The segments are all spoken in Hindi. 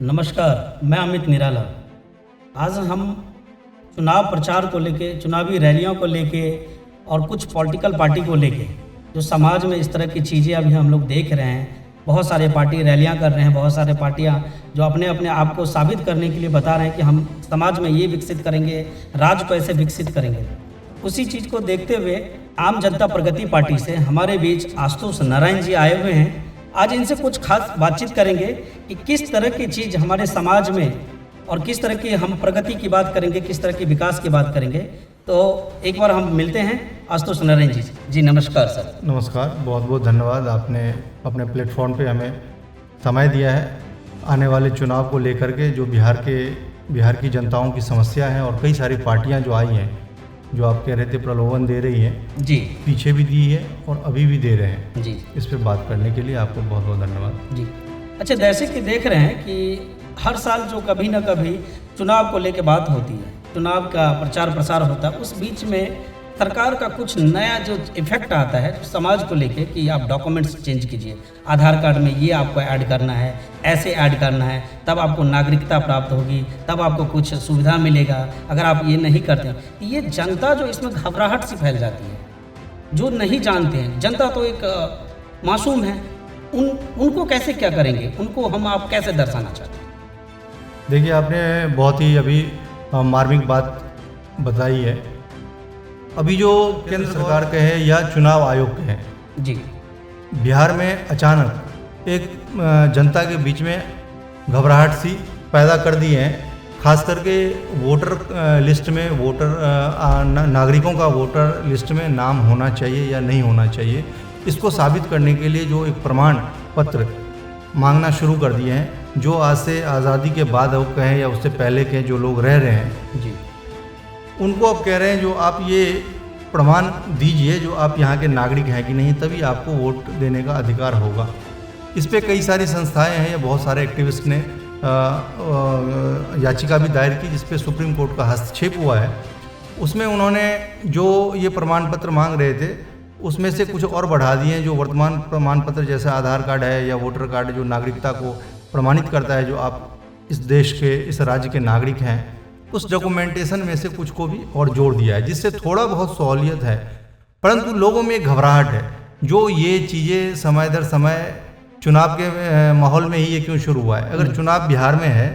नमस्कार, मैं अमित निराला। आज हम चुनाव प्रचार को लेके, चुनावी रैलियों को लेके और कुछ पॉलिटिकल पार्टी को लेके, जो समाज में इस तरह की चीज़ें अभी हम लोग देख रहे हैं। बहुत सारे पार्टी रैलियां कर रहे हैं, बहुत सारे पार्टियां जो अपने अपने आप को साबित करने के लिए बता रहे हैं कि हम समाज में ये विकसित करेंगे, राज्य को ऐसे विकसित करेंगे। उसी चीज़ को देखते हुए आम जनता प्रगति पार्टी से हमारे बीच आशुतोष नारायण जी आए हुए हैं। आज इनसे कुछ खास बातचीत करेंगे कि किस तरह की चीज़ हमारे समाज में और किस तरह की हम प्रगति की बात करेंगे, किस तरह की विकास की बात करेंगे। तो एक बार हम मिलते हैं आशुतोष नारायण जी। जी नमस्कार सर। नमस्कार, बहुत बहुत धन्यवाद। आपने अपने प्लेटफॉर्म पे हमें समय दिया है आने वाले चुनाव को लेकर के, जो बिहार की जनताओं की समस्या है और कई सारी पार्टियां जो आई हैं, जो आप कह रहे थे प्रलोभन दे रही हैं जी, पीछे भी दी है और अभी भी दे रहे हैं जी, इस पे बात करने के लिए आपको बहुत बहुत धन्यवाद। जी। अच्छा, जैसे कि देख रहे हैं कि हर साल जो कभी ना कभी चुनाव को लेकर बात होती है, चुनाव का प्रचार प्रसार होता है, उस बीच में सरकार का कुछ नया जो इफेक्ट आता है समाज को लेके कि आप डॉक्यूमेंट्स चेंज कीजिए, आधार कार्ड में ये आपको ऐड करना है, ऐसे ऐड करना है, तब आपको नागरिकता प्राप्त होगी, तब आपको कुछ सुविधा मिलेगा। अगर आप ये नहीं करते हैं, ये जनता जो इसमें घबराहट सी फैल जाती है, जो नहीं जानते हैं। जनता तो एक मासूम है, उनको कैसे क्या करेंगे, उनको आप कैसे दर्शाना चाहते हैं? देखिए, आपने बहुत ही अभी मार्मिक बात बताई है। अभी जो केंद्र सरकार के है या चुनाव आयोग के हैं जी, बिहार में अचानक एक जनता के बीच में घबराहट सी पैदा कर दी है। खास करके वोटर लिस्ट में नागरिकों का वोटर लिस्ट में नाम होना चाहिए या नहीं होना चाहिए, इसको साबित करने के लिए जो एक प्रमाण पत्र मांगना शुरू कर दिए हैं। जो आज से आज़ादी के बाद हो कहें या उससे पहले के जो लोग रह रहे हैं जी, उनको अब कह रहे हैं जो आप ये प्रमाण दीजिए जो आप यहाँ के नागरिक हैं कि नहीं, तभी आपको वोट देने का अधिकार होगा। इस पे कई सारी संस्थाएं हैं या बहुत सारे एक्टिविस्ट ने याचिका भी दायर की, जिस पे सुप्रीम कोर्ट का हस्तक्षेप हुआ है। उसमें उन्होंने जो ये प्रमाण पत्र मांग रहे थे उसमें से कुछ और बढ़ा दिए हैं। जो वर्तमान प्रमाण पत्र जैसे आधार कार्ड है या वोटर कार्ड जो नागरिकता को प्रमाणित करता है, जो आप इस देश के, इस राज्य के नागरिक हैं, उस डॉक्यूमेंटेशन में से कुछ को भी और जोड़ दिया है, जिससे थोड़ा बहुत सहूलियत है। परंतु लोगों में एक घबराहट है। जो ये चीज़ें समय दर समय चुनाव के माहौल में ही ये क्यों शुरू हुआ है? अगर चुनाव बिहार में है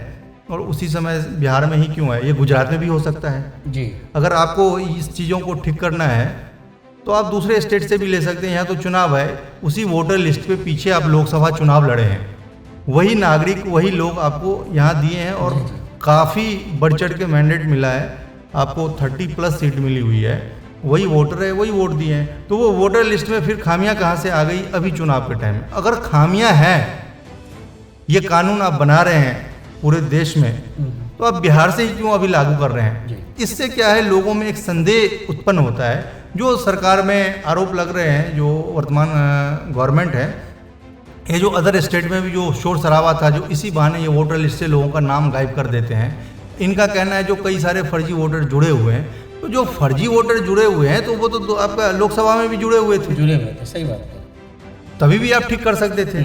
और उसी समय बिहार में ही क्यों है? ये गुजरात में भी हो सकता है जी। अगर आपको इस चीज़ों को ठीक करना है तो आप दूसरे स्टेट से भी ले सकते हैं। यहाँ तो चुनाव है, उसी वोटर लिस्ट पे पीछे आप लोकसभा चुनाव लड़े हैं, वही नागरिक वही लोग आपको यहाँ दिए हैं और काफ़ी बढ़ चढ़ के मैंडेट मिला है आपको। 30+ सीट मिली हुई है, वही वोटर है, वही वोट दिए हैं। तो वो वोटर लिस्ट में फिर खामियां कहाँ से आ गई अभी चुनाव के टाइम में? अगर खामियां हैं, ये कानून आप बना रहे हैं पूरे देश में, तो आप बिहार से ही क्यों अभी लागू कर रहे हैं? इससे क्या है, लोगों में एक संदेह उत्पन्न होता है। जो सरकार में आरोप लग रहे हैं, जो वर्तमान गवर्नमेंट है, ये जो अदर स्टेट में भी जो शोर शराबा था, जो इसी बहाने ये वोटर लिस्ट से लोगों का नाम गायब कर देते हैं। इनका कहना है जो कई सारे फर्जी वोटर जुड़े हुए हैं, तो जो फर्जी वोटर जुड़े हुए हैं तो वो तो आपका लोकसभा में भी जुड़े हुए थे, सही बात है। तभी भी आप ठीक कर सकते थे।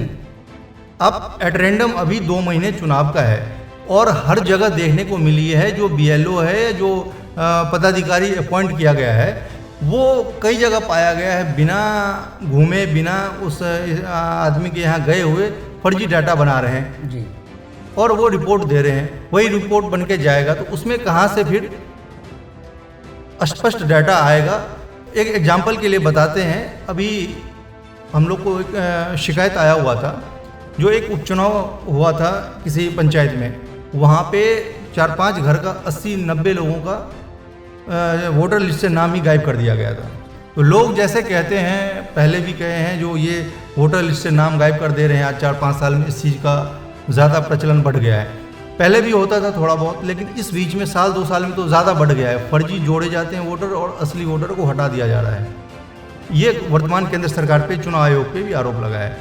अब एट रैंडम अभी 2 महीने चुनाव का है और हर जगह देखने को मिली है, जो BLO है, जो पदाधिकारी अपॉइंट किया गया है, वो कई जगह पाया गया है बिना घूमे, बिना उस आदमी के यहाँ गए हुए फर्जी डाटा बना रहे हैं जी, और वो रिपोर्ट दे रहे हैं। वही रिपोर्ट बन के जाएगा तो उसमें कहाँ से फिर स्पष्ट डाटा आएगा? एक एग्जाम्पल के लिए बताते हैं। अभी हम लोग को एक शिकायत आया हुआ था, जो एक उपचुनाव हुआ था किसी पंचायत में, वहाँ पे 4-5 घर का 80-90 लोगों का वोटर लिस्ट से नाम ही गायब कर दिया गया था। तो लोग जैसे कहते हैं, पहले भी कहे हैं, जो ये वोटर लिस्ट से नाम गायब कर दे रहे हैं, आज 4-5 साल में इस चीज़ का ज़्यादा प्रचलन बढ़ गया है। पहले भी होता था थोड़ा बहुत, लेकिन इस बीच में 1-2 साल में तो ज़्यादा बढ़ गया है। फर्जी जोड़े जाते हैं वोटर और असली वोटर को हटा दिया जा रहा है। ये वर्तमान केंद्र सरकार पे, चुनाव आयोग पे भी आरोप लगा है।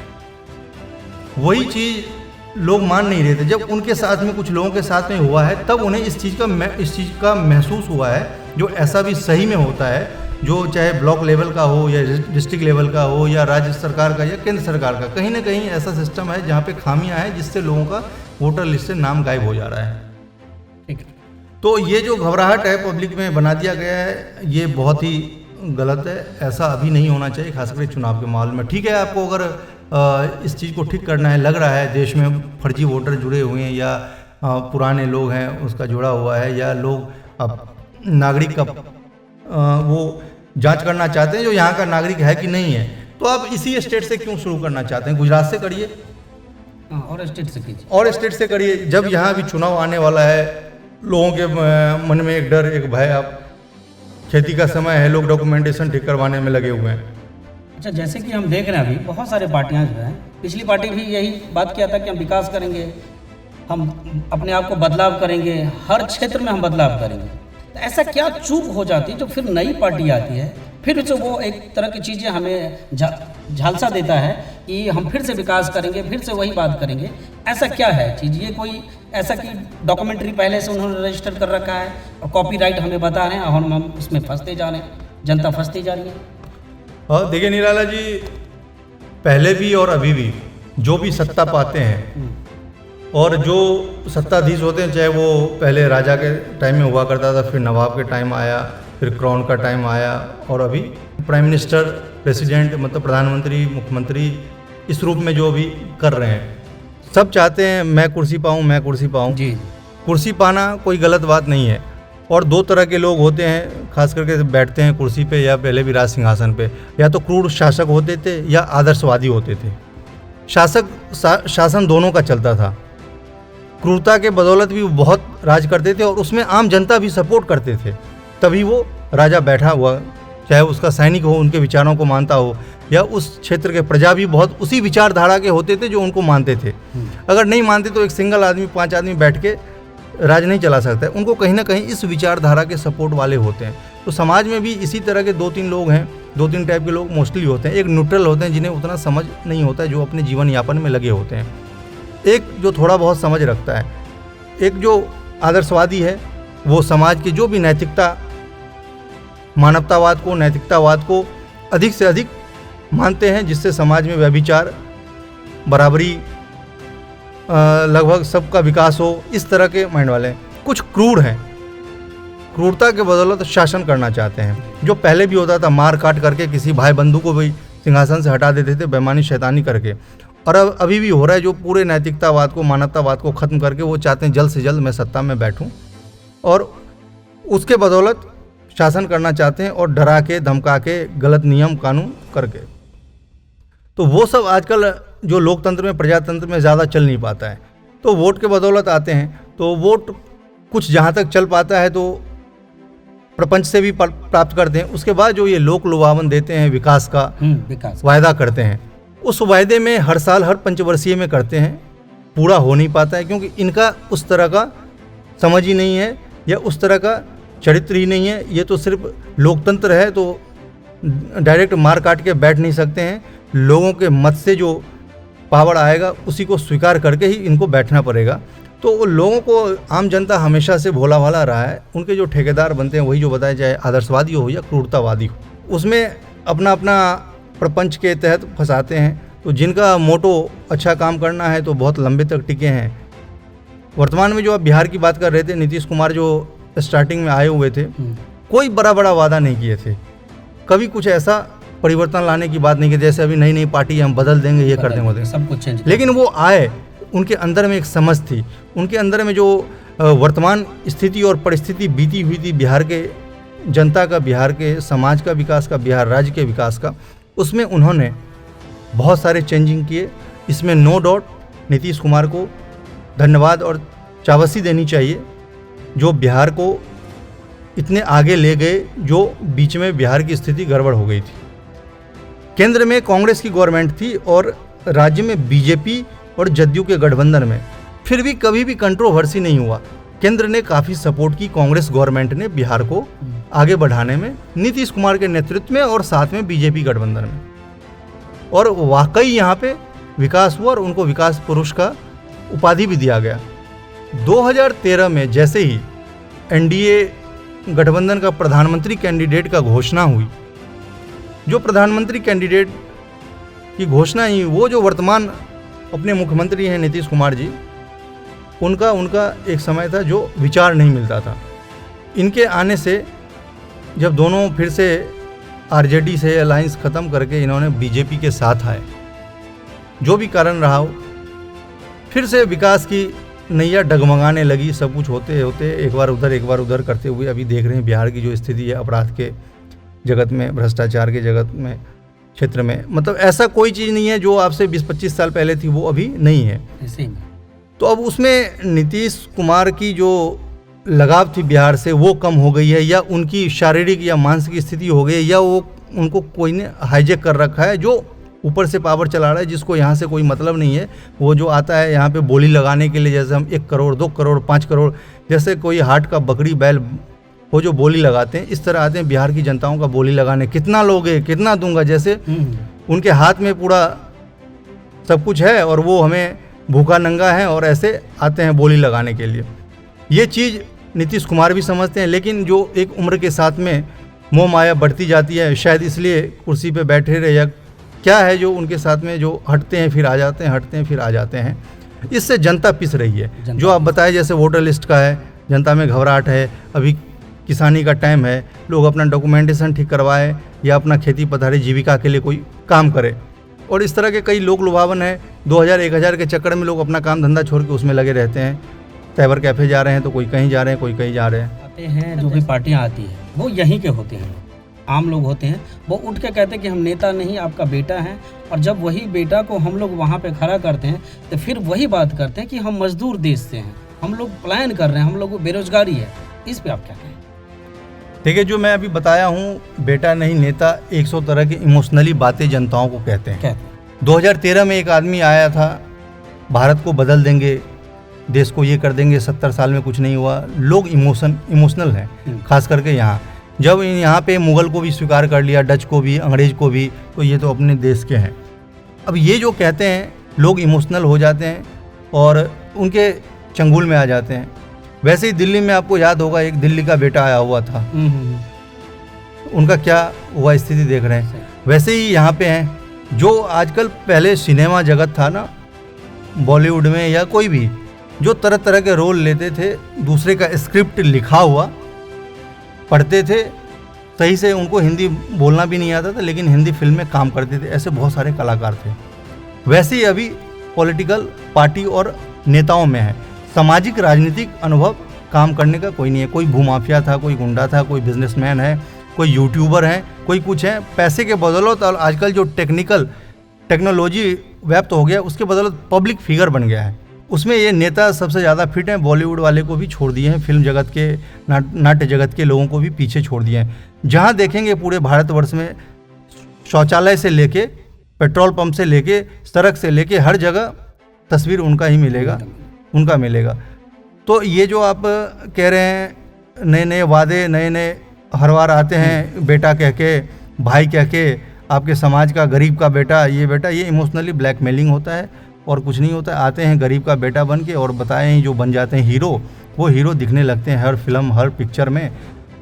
वही चीज़ लोग मान नहीं रहे थे। जब उनके साथ में, कुछ लोगों के साथ में हुआ है, तब उन्हें इस चीज़ का महसूस हुआ है, जो ऐसा भी सही में होता है। जो चाहे ब्लॉक लेवल का हो या डिस्ट्रिक्ट लेवल का हो या राज्य सरकार का या केंद्र सरकार का, कहीं ना कहीं ऐसा सिस्टम है जहाँ पे खामियां हैं जिससे लोगों का वोटर लिस्ट से नाम गायब हो जा रहा है। ठीक है। तो ये जो घबराहट है पब्लिक में बना दिया गया है, ये बहुत ही गलत है। ऐसा अभी नहीं होना चाहिए, खासकर चुनाव के माहौल में। ठीक है, आपको अगर इस चीज़ को ठीक करना है, लग रहा है देश में फर्जी वोटर जुड़े हुए हैं या पुराने लोग हैं उसका जुड़ा हुआ है, या लोग अब नागरिक का वो जांच करना चाहते हैं जो यहाँ का नागरिक है कि नहीं है, तो आप इसी स्टेट से क्यों शुरू करना चाहते हैं? गुजरात से करिए और स्टेट से कीजिए, और स्टेट से करिए। जब यहाँ भी चुनाव आने वाला है, लोगों के मन में एक डर, एक भय, आप खेती का समय है, लोग डॉक्यूमेंटेशन ठीक करवाने में लगे हुए हैं। अच्छा, जैसे कि हम देख रहे हैं अभी बहुत सारे पार्टियां जो हैं, पिछली पार्टी भी यही बात किया था कि हम विकास करेंगे, हम अपने आप को बदलाव करेंगे, हर क्षेत्र में हम बदलाव करेंगे। तो ऐसा क्या चूक हो जाती है जो फिर नई पार्टी आती है, फिर से वो एक तरह की चीज़ें हमें झालसा देता है कि हम फिर से विकास करेंगे, फिर से वही बात करेंगे। ऐसा क्या है चीज़? ये कोई ऐसा कि डॉक्यूमेंट्री पहले से उन्होंने रजिस्टर कर रखा है और कॉपीराइट हमें बता रहे हैं और हम उसमें फंसते जा रहे हैं, जनता फंसती जा रही है। और देखिए निराला जी, पहले भी और अभी भी जो भी सत्ता पाते हैं और जो सत्ताधीश होते हैं, चाहे वो पहले राजा के टाइम में हुआ करता था, फिर नवाब के टाइम आया, फिर क्राउन का टाइम आया, और अभी प्राइम मिनिस्टर, प्रेसिडेंट, मतलब प्रधानमंत्री, मुख्यमंत्री, इस रूप में जो भी कर रहे हैं, सब चाहते हैं मैं कुर्सी पाऊँ, मैं कुर्सी पाऊँ। जी, कुर्सी पाना कोई गलत बात नहीं है। और दो तरह के लोग होते हैं, खास करके बैठते हैं कुर्सी पे या पहले भी राज सिंहासन पे, या तो क्रूर शासक होते थे या आदर्शवादी होते थे। शासन दोनों का चलता था। क्रूरता के बदौलत भी वो बहुत राज करते थे और उसमें आम जनता भी सपोर्ट करते थे, तभी वो राजा बैठा हुआ, चाहे उसका सैनिक हो, उनके विचारों को मानता हो, या उस क्षेत्र के प्रजा भी बहुत उसी विचारधारा के होते थे जो उनको मानते थे। अगर नहीं मानते तो एक सिंगल आदमी, 5 आदमी बैठ के राज नहीं चला सकता है। उनको कहीं ना कहीं इस विचारधारा के सपोर्ट वाले होते हैं। तो समाज में भी इसी तरह के 2-3 लोग हैं, 2-3 टाइप के लोग मोस्टली होते हैं। एक न्यूट्रल होते हैं जिन्हें उतना समझ नहीं होता है, जो अपने जीवन यापन में लगे होते हैं। एक जो थोड़ा बहुत समझ रखता है। एक जो आदर्शवादी है, वो समाज की जो भी नैतिकता, मानवतावाद को, नैतिकतावाद को अधिक से अधिक मानते हैं, जिससे समाज में व्यभिचार, बराबरी, लगभग सबका विकास हो, इस तरह के माइंड वाले हैं। कुछ क्रूर हैं, क्रूरता के बदौलत शासन करना चाहते हैं, जो पहले भी होता था, मार काट करके किसी भाई बंधु को भी सिंहासन से हटा देते थे, बेईमानी शैतानी करके। और अब अभी भी हो रहा है, जो पूरे नैतिकतावाद को, मानवतावाद को ख़त्म करके वो चाहते हैं जल्द से जल्द मैं सत्ता में बैठूं, और उसके बदौलत शासन करना चाहते हैं, और डरा के, धमका के, गलत नियम कानून करके। तो वो सब आजकल जो लोकतंत्र में, प्रजातंत्र में ज़्यादा चल नहीं पाता है। तो वोट के बदौलत आते हैं, तो वोट कुछ जहाँ तक चल पाता है तो प्रपंच से भी प्राप्त करते हैं। उसके बाद जो ये लोक लुभावन देते हैं, विकास का वायदा करते हैं, उस वायदे में हर साल, हर पंचवर्षीय में करते हैं, पूरा हो नहीं पाता है, क्योंकि इनका उस तरह का समझ ही नहीं है या उस तरह का चरित्र ही नहीं है। ये तो सिर्फ लोकतंत्र है, तो डायरेक्ट मार काट के बैठ नहीं सकते हैं। लोगों के मत से जो पावर आएगा उसी को स्वीकार करके ही इनको बैठना पड़ेगा। तो लोगों को, आम जनता हमेशा से भोला भाला रहा है। उनके जो ठेकेदार बनते हैं वही जो बताया जाए, आदर्शवादी हो या क्रूरतावादी हो, उसमें अपना अपना प्रपंच के तहत फंसाते हैं। तो जिनका मोटो अच्छा काम करना है तो बहुत लंबे तक टिके हैं। वर्तमान में जो आप बिहार की बात कर रहे थे, नीतीश कुमार जो स्टार्टिंग में आए हुए थे, कोई बड़ा बड़ा वादा नहीं किए थे, कभी कुछ ऐसा परिवर्तन लाने की बात नहीं की, जैसे अभी नई नई पार्टी हम बदल देंगे, ये कर देंगे, सब कुछ चेंज। लेकिन वो आए, उनके अंदर में एक समझ थी, उनके अंदर में जो वर्तमान स्थिति और परिस्थिति बीती हुई थी बिहार के जनता का, बिहार के समाज का विकास का, बिहार राज्य के विकास का, उसमें उन्होंने बहुत सारे चेंजिंग किए। इसमें नो डाउट नीतीश कुमार को धन्यवाद और चावसी देनी चाहिए, जो बिहार को इतने आगे ले गए, जो बीच में बिहार की स्थिति गड़बड़ हो गई थी। केंद्र में कांग्रेस की गवर्नमेंट थी और राज्य में बीजेपी और जदयू के गठबंधन में, फिर भी कभी भी कंट्रोवर्सी नहीं हुआ। केंद्र ने काफ़ी सपोर्ट की, कांग्रेस गवर्नमेंट ने बिहार को आगे बढ़ाने में, नीतीश कुमार के नेतृत्व में और साथ में बीजेपी गठबंधन में, और वाकई यहाँ पे विकास हुआ और उनको विकास पुरुष का उपाधि भी दिया गया। 2013 में जैसे ही एनडीए गठबंधन का प्रधानमंत्री कैंडिडेट का घोषणा हुई, जो प्रधानमंत्री कैंडिडेट की घोषणा ही, वो जो वर्तमान अपने मुख्यमंत्री हैं नीतीश कुमार जी, उनका एक समय था जो विचार नहीं मिलता था। इनके आने से जब दोनों फिर से आरजेडी से अलायंस ख़त्म करके इन्होंने बीजेपी के साथ आए, जो भी कारण रहा हो, फिर से विकास की नैया डगमगाने लगी। सब कुछ होते होते एक बार उधर करते हुए अभी देख रहे हैं बिहार की जो स्थिति है अपराध के जगत में, भ्रष्टाचार के जगत में, क्षेत्र में, मतलब ऐसा कोई चीज़ नहीं है जो आपसे 20-25 साल पहले थी वो अभी नहीं है। तो अब उसमें नीतीश कुमार की जो लगाव थी बिहार से वो कम हो गई है, या उनकी शारीरिक या मानसिक स्थिति हो गई है, या वो उनको कोई ने हाईजैक कर रखा है जो ऊपर से पावर चला रहा है, जिसको यहाँ से कोई मतलब नहीं है। वो जो आता है यहाँ पे बोली लगाने के लिए, जैसे हम 1 करोड़ 2 करोड़ 5 करोड़, जैसे कोई हाट का बकरी बैल वो जो बोली लगाते हैं, इस तरह आते हैं बिहार की जनताओं का बोली लगाने, कितना लोगे, कितना दूंगा, जैसे उनके हाथ में पूरा सब कुछ है और वो हमें भूखा नंगा है, और ऐसे आते हैं बोली लगाने के लिए। ये चीज़ नीतीश कुमार भी समझते हैं, लेकिन जो एक उम्र के साथ में मोह माया बढ़ती जाती है, शायद इसलिए कुर्सी पे बैठे रहे, या क्या है जो उनके साथ में जो हटते हैं फिर आ जाते हैं, हटते हैं फिर आ जाते हैं, इससे जनता पिस रही है। जो आप बताए जैसे वोटर लिस्ट का है, जनता में घबराहट है, अभी किसानी का टाइम है, लोग अपना डॉक्यूमेंटेशन ठीक करवाए या अपना खेती पथारी जीविका के लिए कोई काम करे, और इस तरह के कई लोग लुभावन है। 2000-1000 के चक्कर में लोग अपना काम धंधा छोड़ के उसमें लगे रहते हैं। साइबर कैफ़े जा रहे हैं तो कोई कहीं जा रहे हैं, कोई कहीं जा रहे हैं। आते हैं जो भी पार्टियां आती हैं वो यहीं के होते हैं, आम लोग होते हैं। वो उठ के कहते हैं कि हम नेता नहीं, आपका बेटा है, और जब वही बेटा को हम लोग वहाँ पे खड़ा करते हैं तो फिर वही बात करते हैं कि हम मजदूर देश से हैं, हम लोग पलायन कर रहे हैं, हम लोग को बेरोजगारी है। इस पे आप क्या कहें? देखिए, जो मैं अभी बताया हूँ, बेटा नहीं नेता, 100 तरह की इमोशनली बातें जनताओं को कहते हैं। 2013 में एक आदमी आया था, भारत को बदल देंगे, देश को ये कर देंगे, 70 साल में कुछ नहीं हुआ। लोग इमोशनल हैं, खास करके यहाँ। जब यहाँ पे मुग़ल को भी स्वीकार कर लिया, डच को भी, अंग्रेज़ को भी, तो ये तो अपने देश के हैं। अब ये जो कहते हैं, लोग इमोशनल हो जाते हैं और उनके चंगुल में आ जाते हैं। वैसे ही दिल्ली में आपको याद होगा, एक दिल्ली का बेटा आया हुआ था, उनका क्या हुआ स्थिति देख रहे हैं। वैसे ही यहाँ पे हैं जो आजकल, पहले सिनेमा जगत था ना, बॉलीवुड में या कोई भी, जो तरह तरह के रोल लेते थे, दूसरे का स्क्रिप्ट लिखा हुआ पढ़ते थे, सही से उनको हिंदी बोलना भी नहीं आता था, लेकिन हिंदी फिल्म में काम करते थे। ऐसे बहुत सारे कलाकार थे। वैसे ही अभी पॉलिटिकल पार्टी और नेताओं में है, सामाजिक राजनीतिक अनुभव काम करने का कोई नहीं है। कोई भूमाफिया था, कोई गुंडा था, कोई बिजनेसमैन है, कोई यूट्यूबर है, कोई कुछ है। पैसे के बदौलत और आजकल जो टेक्नोलॉजी व्याप्त हो गया, उसके बदौलत पब्लिक फिगर बन गया है। उसमें ये नेता सबसे ज़्यादा फिट हैं। बॉलीवुड वाले को भी छोड़ दिए हैं, फिल्म जगत के, नाट्य जगत के लोगों को भी पीछे छोड़ दिए हैं। जहाँ देखेंगे पूरे भारतवर्ष में, शौचालय से लेके, पेट्रोल पंप से लेके, सड़क से लेके, हर जगह तस्वीर उनका ही मिलेगा, उनका मिलेगा। तो ये जो आप कह रहे हैं, नए नए वादे, नए नए हर बार आते हैं, बेटा कह के, भाई कह के, आपके समाज का गरीब का बेटा, ये इमोशनली ब्लैकमेलिंग होता है और कुछ नहीं होता है। आते हैं गरीब का बेटा बन के, और बताएं ही जो बन जाते हैं हीरो, वो हीरो दिखने लगते हैं हर फिल्म, हर पिक्चर में,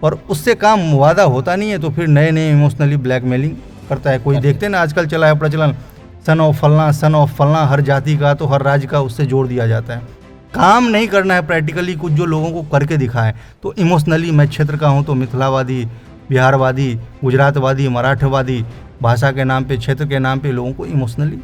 और उससे काम वादा होता नहीं है। तो फिर नए नए इमोशनली ब्लैकमेलिंग करता है। कोई देखते हैं ना, आजकल चला है प्रचलन, सन ऑफ फलना, हर जाति का तो हर राज्य का उससे जोड़ दिया जाता है। काम नहीं करना है प्रैक्टिकली कुछ जो लोगों को करके दिखाएं। तो इमोशनली, मैं क्षेत्र का हूँ तो मिथिलावादी, बिहारवादी, गुजरातवादी, मराठवादी, भाषा के नाम पे, क्षेत्र के नाम पे लोगों को इमोशनली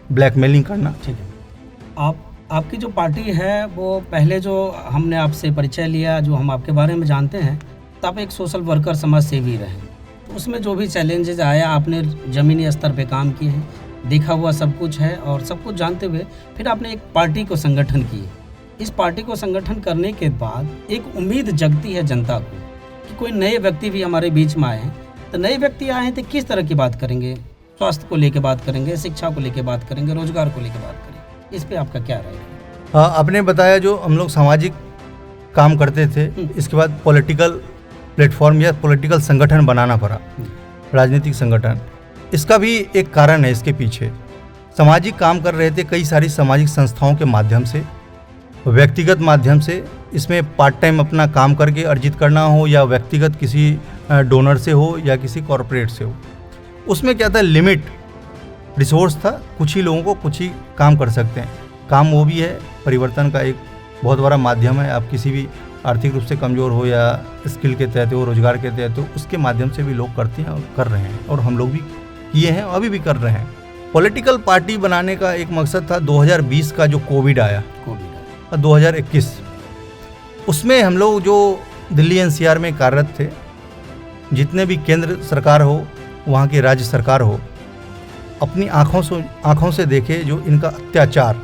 ब्लैकमेलिंग करना। ठीक है। आपकी जो पार्टी है, वो पहले जो हमने आपसे परिचय लिया, जो हम आपके बारे में जानते हैं, तो आप एक सोशल वर्कर, समाज सेवी रहे। तो उसमें जो भी चैलेंजेस आया, आपने ज़मीनी स्तर पे काम किए हैं, देखा हुआ सब कुछ है, और सब कुछ जानते हुए फिर आपने एक पार्टी को संगठन किए। इस पार्टी को संगठन करने के बाद एक उम्मीद जगती है जनता को कि कोई नए व्यक्ति भी हमारे बीच में आए हैं। तो नए व्यक्ति आए हैं तो किस तरह की बात करेंगे? स्वास्थ्य को लेके बात करेंगे, शिक्षा को लेके बात करेंगे, रोजगार को लेके बात करेंगे। इस पे आपका क्या राय है? हाँ, आपने बताया जो हम लोग सामाजिक काम करते थे, इसके बाद पॉलिटिकल प्लेटफॉर्म या पॉलिटिकल संगठन बनाना पड़ा, राजनीतिक संगठन। इसका भी एक कारण है इसके पीछे। सामाजिक काम कर रहे थे कई सारी सामाजिक संस्थाओं के माध्यम से, व्यक्तिगत माध्यम से इसमें पार्ट टाइम अपना काम करके अर्जित करना हो, या व्यक्तिगत किसी डोनर से हो या किसी कॉरपोरेट से हो। उसमें क्या था, लिमिट रिसोर्स था, कुछ ही लोगों को कुछ ही काम कर सकते हैं। काम वो भी है, परिवर्तन का एक बहुत बड़ा माध्यम है। आप किसी भी आर्थिक रूप से कमज़ोर हो या स्किल के तहत हो, रोजगार के तहत हो, उसके माध्यम से भी लोग करते हैं और कर रहे हैं, और हम लोग भी किए हैं, अभी भी कर रहे हैं। पॉलिटिकल पार्टी बनाने का एक मकसद था 2020 का जो कोविड आया और 2021, उसमें हम लोग जो दिल्ली एनसीआर में कार्यरत थे, जितने भी केंद्र सरकार हो, वहाँ की राज्य सरकार हो, अपनी आँखों से देखे जो इनका अत्याचार,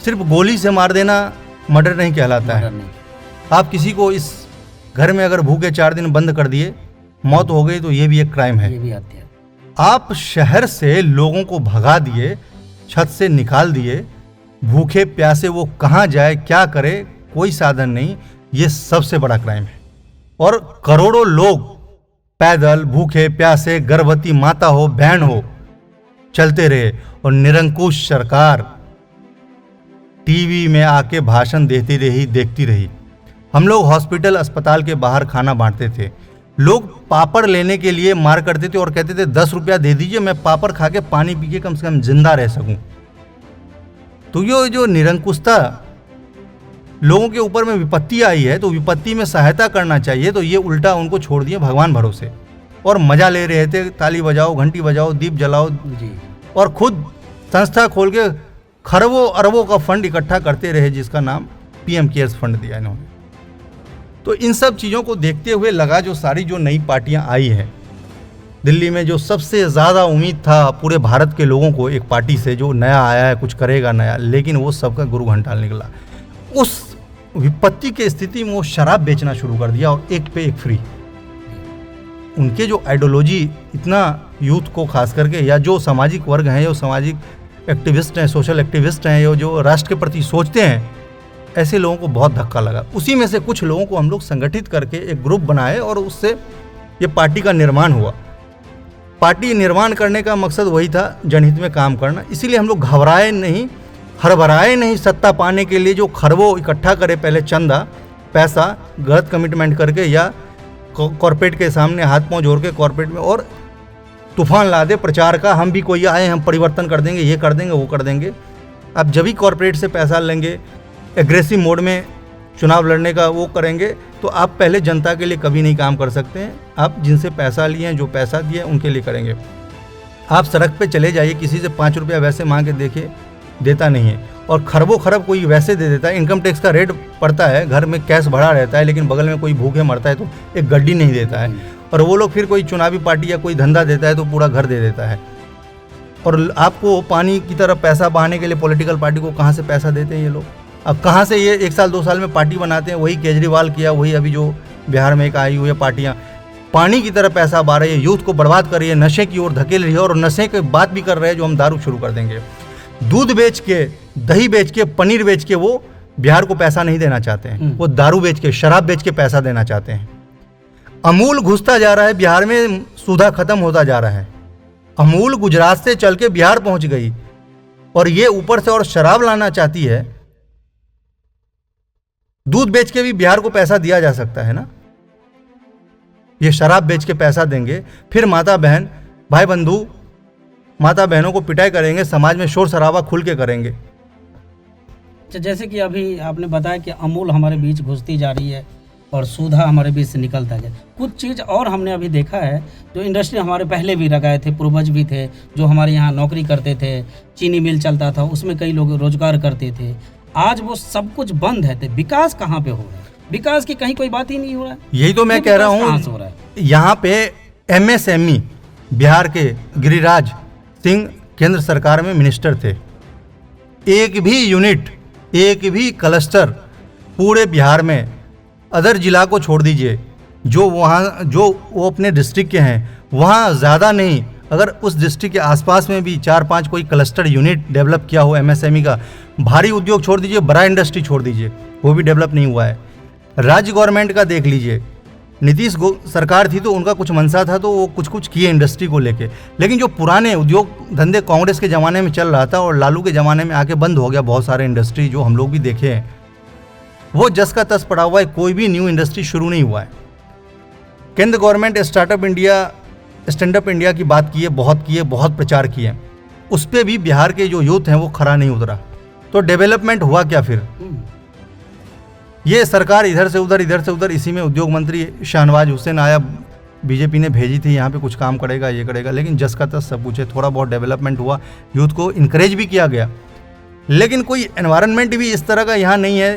सिर्फ गोली से मार देना मर्डर नहीं कहलाता है। आप किसी को इस घर में अगर भूखे 4 दिन बंद कर दिए, मौत हो गई, तो ये भी एक क्राइम है। ये भी हत्या। आप शहर से लोगों को भगा दिए, छत से निकाल दिए, भूखे प्यासे वो कहाँ जाए, क्या करे, कोई साधन नहीं, ये सबसे बड़ा क्राइम है। और करोड़ों लोग पैदल भूखे प्यासे, गर्भवती माता हो, बहन हो, चलते रहे, और निरंकुश सरकार टीवी में आके भाषण देती रही, देखती रही। हम लोग हॉस्पिटल अस्पताल के बाहर खाना बांटते थे, लोग पापड़ लेने के लिए मार करते थे और कहते थे 10 रुपया दे दीजिए, मैं पापड़ खा के पानी पी के कम से कम जिंदा रह सकूं। तो ये जो निरंकुशता लोगों के ऊपर में विपत्ति आई है, तो विपत्ति में सहायता करना चाहिए, तो ये उल्टा उनको छोड़ दिए भगवान भरोसे, और मजा ले रहे थे, ताली बजाओ, घंटी बजाओ, दीप जलाओ जी। और खुद संस्था खोल के खरबों अरबों का फंड इकट्ठा करते रहे, जिसका नाम पीएम केयर्स फंड दिया इन्होंने। तो इन सब चीज़ों को देखते हुए लगा, जो सारी जो नई पार्टियां आई हैं दिल्ली में, जो सबसे ज़्यादा उम्मीद था पूरे भारत के लोगों को एक पार्टी से, जो नया आया है, कुछ करेगा नया, लेकिन वो सबका गुरु घंटाल निकला। उस विपत्ति के स्थिति में वो शराब बेचना शुरू कर दिया, और एक पे एक फ्री। उनके जो आइडियोलॉजी इतना यूथ को खास करके, या जो सामाजिक वर्ग हैं, जो सामाजिक एक्टिविस्ट हैं, सोशल एक्टिविस्ट हैं, जो राष्ट्र के प्रति सोचते हैं, ऐसे लोगों को बहुत धक्का लगा। उसी में से कुछ लोगों को हम लोग संगठित करके एक ग्रुप बनाए, और उससे ये पार्टी का निर्माण हुआ। पार्टी निर्माण करने का मकसद वही था, जनहित में काम करना। इसीलिए हम लोग घबराए नहीं, हड़बड़ाए नहीं सत्ता पाने के लिए, जो खरबों इकट्ठा करे पहले चंदा पैसा गलत कमिटमेंट करके, या कॉर्पोरेट के सामने हाथ पांव जोड़ के कॉर्पोरेट में, और तूफान ला दे प्रचार का, हम भी कोई आए, हम परिवर्तन कर देंगे, ये कर देंगे, वो कर देंगे। अब जब भी कॉर्पोरेट से पैसा लेंगे, एग्रेसिव मोड में चुनाव लड़ने का वो करेंगे, तो आप पहले जनता के लिए कभी नहीं काम कर सकते हैं। आप जिनसे पैसा लिए हैं, जो पैसा दिए, उनके लिए करेंगे। आप सड़क पे चले जाइए, किसी से 5 रुपया वैसे मांग के देखिए, देता नहीं है, और खरबों खरब कोई वैसे दे देता है। इनकम टैक्स का रेट पड़ता है, घर में कैश भरा रहता है, लेकिन बगल में कोई भूखे मरता है तो एक गड्डी नहीं देता है, और वो लोग फिर कोई चुनावी पार्टी या कोई धंधा देता है तो पूरा घर दे देता है। और आपको पानी की तरह पैसा बहाने के लिए पॉलिटिकल पार्टी को कहाँ से पैसा देते हैं ये लोग? अब कहाँ से ये 1 साल 2 साल में पार्टी बनाते हैं? वही केजरीवाल किया, वही अभी जो बिहार में एक आई हुई है पार्टियाँ, पानी की तरह पैसा बहा रही है, यूथ को बर्बाद कर रही है, नशे की ओर धकेल रही है, और नशे की बात भी कर रहे हैं जो हम दारू शुरू कर देंगे। दूध बेच के, दही बेच के, पनीर बेच के वो बिहार को पैसा नहीं देना चाहते हैं, वो दारू बेच के, शराब बेच के पैसा देना चाहते हैं। अमूल घुसता जा रहा है बिहार में, सुधा खत्म होता जा रहा है। अमूल गुजरात से चल के बिहार पहुंच गई, और ये ऊपर से और शराब लाना चाहती है। दूध बेच के भी बिहार को पैसा दिया जा सकता है ना, ये शराब बेच के पैसा देंगे, फिर माता बहन, भाई बंधु माता बहनों को पिटाई करेंगे, समाज में शोर शराबा खुल के करेंगे। जैसे कि अभी आपने बताया कि अमूल हमारे बीच घुसती जा रही है और सुधा हमारे बीच से निकलता है। कुछ चीज़ और हमने अभी देखा है, जो इंडस्ट्री हमारे पहले भी लगाए थे, पूर्वज भी थे, जो हमारे यहाँ नौकरी करते थे, चीनी मिल चलता था, उसमें कई लोग रोजगार करते थे। आज वो सब कुछ बंद है, तो विकास कहाँ पे हो रहा है? विकास की कहीं कोई बात ही नहीं हो रहा है। यही तो मैं कह रहा हूँ, यहाँ पे MSME बिहार के गिरिराज सिंह केंद्र सरकार में मिनिस्टर थे। एक भी यूनिट, एक भी क्लस्टर पूरे बिहार में, अदर जिला को छोड़ दीजिए, जो वहाँ जो वो अपने डिस्ट्रिक्ट के हैं वहाँ ज़्यादा नहीं, अगर उस डिस्ट्रिक्ट के आसपास में भी 4-5 कोई क्लस्टर यूनिट डेवलप किया हो MSME का, भारी उद्योग छोड़ दीजिए, बड़ा इंडस्ट्री छोड़ दीजिए, वो भी डेवलप नहीं हुआ है। राज्य गवर्नमेंट का देख लीजिए, नीतीश सरकार थी तो उनका कुछ मंशा था, तो वो कुछ किए इंडस्ट्री को लेके, लेकिन जो पुराने उद्योग धंधे कांग्रेस के ज़माने में चल रहा था और लालू के ज़माने में आके बंद हो गया, बहुत सारे इंडस्ट्री जो हम लोग भी देखे हैं, वो जस का तस पड़ा हुआ है, कोई भी न्यू इंडस्ट्री शुरू नहीं हुआ है। केंद्र government startup India, stand up India की बात की है, बहुत प्रचार किए, उस पर भी बिहार के जो यूथ हैं वो खरा नहीं उतरा। तो डेवलपमेंट हुआ क्या फिर? ये सरकार इधर से उधर, इसी में उद्योग मंत्री शाहनवाज हुसैन आया, बीजेपी ने भेजी थी यहाँ पे कुछ काम करेगा, ये करेगा, लेकिन जस का तस सब कुछ है। थोड़ा बहुत डेवलपमेंट हुआ, यूथ को इनकरेज भी किया गया, लेकिन कोई एनवायरनमेंट भी इस तरह का यहाँ नहीं है।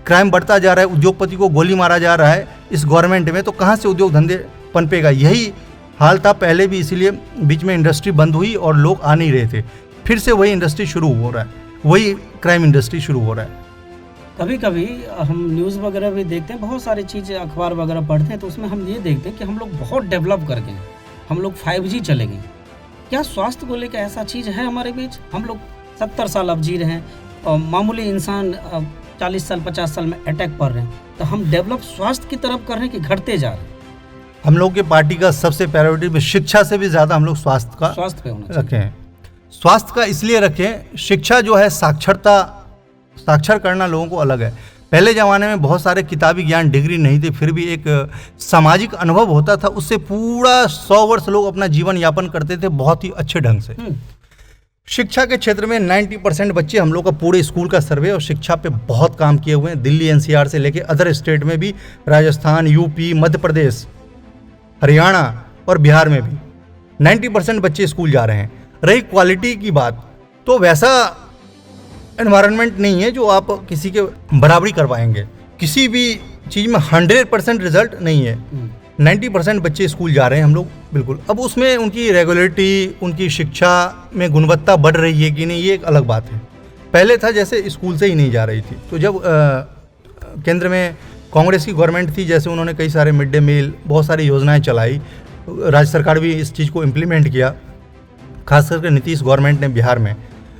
क्राइम बढ़ता जा रहा है, उद्योगपति को गोली मारा जा रहा है इस गवर्नमेंट में, तो कहाँ से उद्योग धंधे पनपेगा? यही हाल था पहले भी, इसीलिए बीच में इंडस्ट्री बंद हुई और लोग आ नहीं रहे थे। फिर से वही इंडस्ट्री शुरू हो रहा है, वही क्राइम इंडस्ट्री शुरू हो रहा है। कभी कभी हम न्यूज़ वगैरह भी देखते हैं, बहुत सारी चीज़ें अखबार वगैरह पढ़ते हैं, तो उसमें हम ये देखते हैं कि हम लोग बहुत डेवलप कर गए, हम लोग 5G चले गए। क्या स्वास्थ्य को लेकर ऐसा चीज़ है हमारे बीच? हम लोग 70 साल अब जी रहे हैं और मामूली इंसान 40 साल 50 साल में अटैक पड़ रहे हैं, तो हम डेवलप स्वास्थ्य की तरफ कर रहे हैं कि घटते जा रहे हैं? हम लोग के पार्टी का सबसे प्रायोरिटी में शिक्षा से भी ज़्यादा हम लोग स्वास्थ्य पे होना चाहिए। रखे हैं। स्वास्थ्य का इसलिए रखें, शिक्षा जो है साक्षर करना लोगों को अलग है। पहले ज़माने में बहुत सारे किताबी ज्ञान, डिग्री नहीं थी, फिर भी एक सामाजिक अनुभव होता था, उससे पूरा 100 वर्ष लोग अपना जीवन यापन करते थे बहुत ही अच्छे ढंग से। शिक्षा के क्षेत्र में 90% बच्चे, हम लोग का पूरे स्कूल का सर्वे और शिक्षा पे बहुत काम किए हुए हैं। दिल्ली एनसीआर से लेके अदर स्टेट में भी, राजस्थान, यूपी, मध्य प्रदेश, हरियाणा और बिहार में भी 90% बच्चे स्कूल जा रहे हैं। रही क्वालिटी की बात, तो वैसा एनवायरनमेंट नहीं है जो आप किसी के बराबरी करवाएंगे। किसी भी चीज़ में 100% रिजल्ट नहीं है। 90% बच्चे स्कूल जा रहे हैं हम लोग, बिल्कुल। अब उसमें उनकी रेगुलरिटी, उनकी शिक्षा में गुणवत्ता बढ़ रही है कि नहीं, ये एक अलग बात है। पहले था जैसे स्कूल से ही नहीं जा रही थी। तो जब केंद्र में कांग्रेस की गवर्नमेंट थी, जैसे उन्होंने कई सारे मिड डे मील, बहुत सारी योजनाएं चलाई, राज्य सरकार भी इस चीज़ को इम्प्लीमेंट किया, खास करके नीतीश गवर्नमेंट ने बिहार में,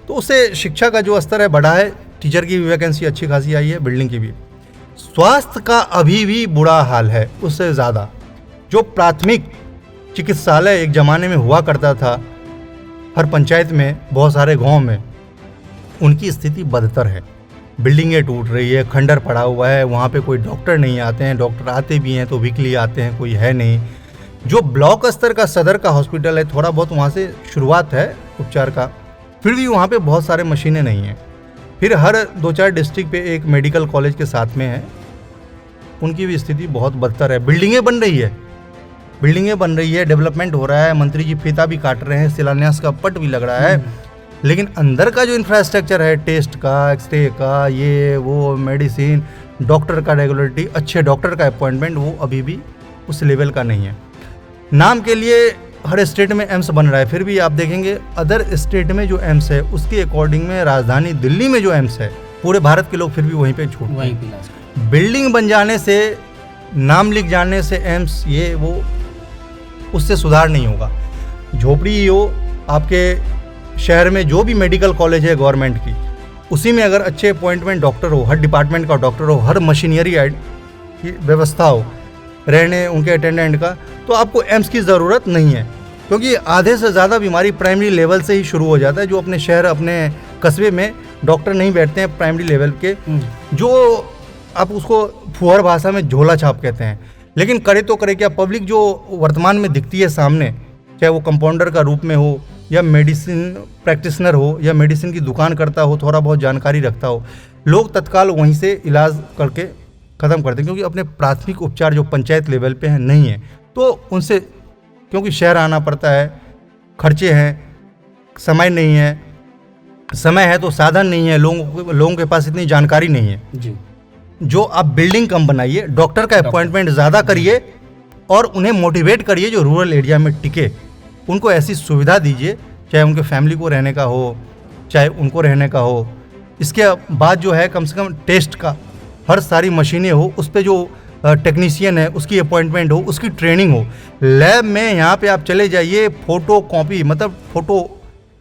तो उससे शिक्षा का जो स्तर है बढ़ा है, टीचर की भी वैकेंसी अच्छी खासी आई है, बिल्डिंग की भी। स्वास्थ्य का अभी भी बुरा हाल है, उससे ज़्यादा। जो प्राथमिक चिकित्सालय एक ज़माने में हुआ करता था हर पंचायत में, बहुत सारे गांव में, उनकी स्थिति बदतर है। बिल्डिंगें टूट रही है, खंडर पड़ा हुआ है, वहाँ पे कोई डॉक्टर नहीं आते हैं, डॉक्टर आते भी हैं तो वीकली आते हैं, कोई है नहीं। जो ब्लॉक स्तर का सदर का हॉस्पिटल है, थोड़ा बहुत वहाँ से शुरुआत है उपचार का, फिर भी वहाँ पे बहुत सारे मशीनें नहीं हैं। फिर हर 2-4 डिस्ट्रिक्ट पे एक मेडिकल कॉलेज के साथ में है, उनकी भी स्थिति बहुत बदतर है। बिल्डिंगें बन रही है, डेवलपमेंट हो रहा है, मंत्री जी फीता भी काट रहे हैं, शिलान्यास का पट भी लग रहा है, लेकिन अंदर का जो इंफ्रास्ट्रक्चर है, टेस्ट का, एक्सरे का, ये वो, मेडिसिन, डॉक्टर का रेगुलरिटी, अच्छे डॉक्टर का अपॉइंटमेंट, वो अभी भी उस लेवल का नहीं है। नाम के लिए हर स्टेट में एम्स बन रहा है, फिर भी आप देखेंगे अदर स्टेट में जो एम्स है उसके अकॉर्डिंग में राजधानी दिल्ली में जो एम्स है, पूरे भारत के लोग फिर भी वहीं पे छूट, बिल्डिंग बन जाने से, नाम लिख जाने से एम्स, ये वो, उससे सुधार नहीं होगा। झोपड़ी ही हो, आपके शहर में जो भी मेडिकल कॉलेज है गवर्नमेंट की, उसी में अगर अच्छे अपॉइंटमेंट डॉक्टर हो, हर डिपार्टमेंट का डॉक्टर हो, हर मशीनरी की व्यवस्था हो, रहने उनके अटेंडेंट का, तो आपको एम्स की ज़रूरत नहीं है। क्योंकि आधे से ज़्यादा बीमारी प्राइमरी लेवल से ही शुरू हो जाता है। जो अपने शहर, अपने कस्बे में डॉक्टर नहीं बैठते हैं प्राइमरी लेवल के, जो आप उसको फुहर भाषा में झोला छाप कहते हैं, लेकिन करे तो करे क्या, पब्लिक जो वर्तमान में दिखती है सामने, चाहे वो कंपाउंडर का रूप में हो या मेडिसिन प्रैक्टिशनर हो या मेडिसिन की दुकान करता हो, थोड़ा बहुत जानकारी रखता हो, लोग तत्काल वहीं से इलाज करके ख़त्म करते हैं। क्योंकि अपने प्राथमिक उपचार जो पंचायत लेवल पे हैं नहीं है, तो उनसे, क्योंकि शहर आना पड़ता है, खर्चे हैं, समय नहीं है, समय है तो साधन नहीं है, लोगों के पास इतनी जानकारी नहीं है जी। जो आप बिल्डिंग कम बनाइए, डॉक्टर का अपॉइंटमेंट ज़्यादा करिए और उन्हें मोटिवेट करिए जो रूरल एरिया में टिके, उनको ऐसी सुविधा दीजिए, चाहे उनके फैमिली को रहने का हो, चाहे उनको रहने का हो। इसके बाद जो है, कम से कम टेस्ट का हर सारी मशीनें हो, उस पर जो टेक्नीशियन है उसकी अपॉइंटमेंट हो, उसकी ट्रेनिंग हो। लैब में यहाँ पे आप चले जाइए, फ़ोटो कॉपी, मतलब फ़ोटो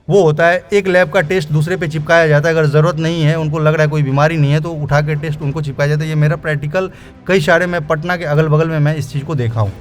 वो होता है, एक लैब का टेस्ट दूसरे पे चिपकाया जाता है। अगर ज़रूरत नहीं है, उनको लग रहा है कोई बीमारी नहीं है, तो उठा के टेस्ट उनको चिपकाया जाता है। ये मेरा प्रैक्टिकल कई सारे, मैं पटना के अगल बगल में मैं इस चीज़ को देखा हूँ।